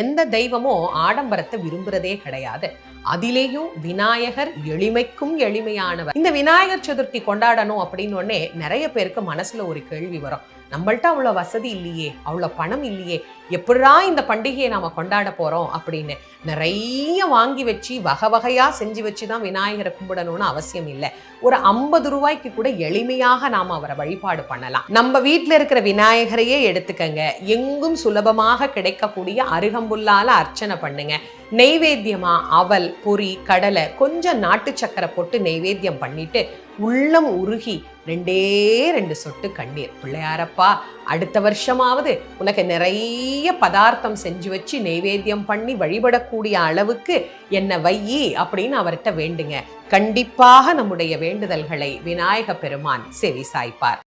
எந்த தெய்வமும் ஆடம்பரத்தை விரும்புறதே கிடையாது. அதிலேயும் விநாயகர் எளிமைக்கும் எளிமையானவர். இந்த விநாயகர் சதுர்த்தி கொண்டாடணும் அப்படின்னு உடனே நிறைய பேருக்கு மனசுல ஒரு கேள்வி வரும். நம்மள்ட்ட அவ்வளோ வசதி இல்லையே, அவ்வளோ பணம் இல்லையே, எப்படா இந்த பண்டிகையை நாம கொண்டாட போறோம் அப்படின்னு. நிறைய வாங்கி வச்சு வகை வகையா செஞ்சு வச்சுதான் விநாயகரை கும்பிடணும்னு அவசியம் இல்லை. ஒரு 50 ரூபாய்க்கு கூட எளிமையாக நாம அவரை வழிபாடு பண்ணலாம். நம்ம வீட்டில் இருக்கிற விநாயகரையே எடுத்துக்கங்க. எங்கும் சுலபமாக கிடைக்கக்கூடிய அருகம்புல்லால அர்ச்சனை பண்ணுங்க. நெய்வேத்தியமா அவல், பொரி, கடலை, கொஞ்சம் நாட்டு சக்கரை போட்டு நெய்வேத்தியம் பண்ணிட்டு உள்ளம் உருகி 2 சொட்டு கண்ணீர், பிள்ளையாரப்பா அடுத்த வருஷமாவது உனக்கு நிறைய பதார்த்தம் செஞ்சு வச்சு நெய்வேத்தியம் பண்ணி வழிபடக்கூடிய அளவுக்கு என்ன வையி அப்படின்னு அவர்கிட்ட வேண்டுங்க. கண்டிப்பாக நம்முடைய வேண்டுதல்களை விநாயக பெருமான் செவி சாய்ப்பார்.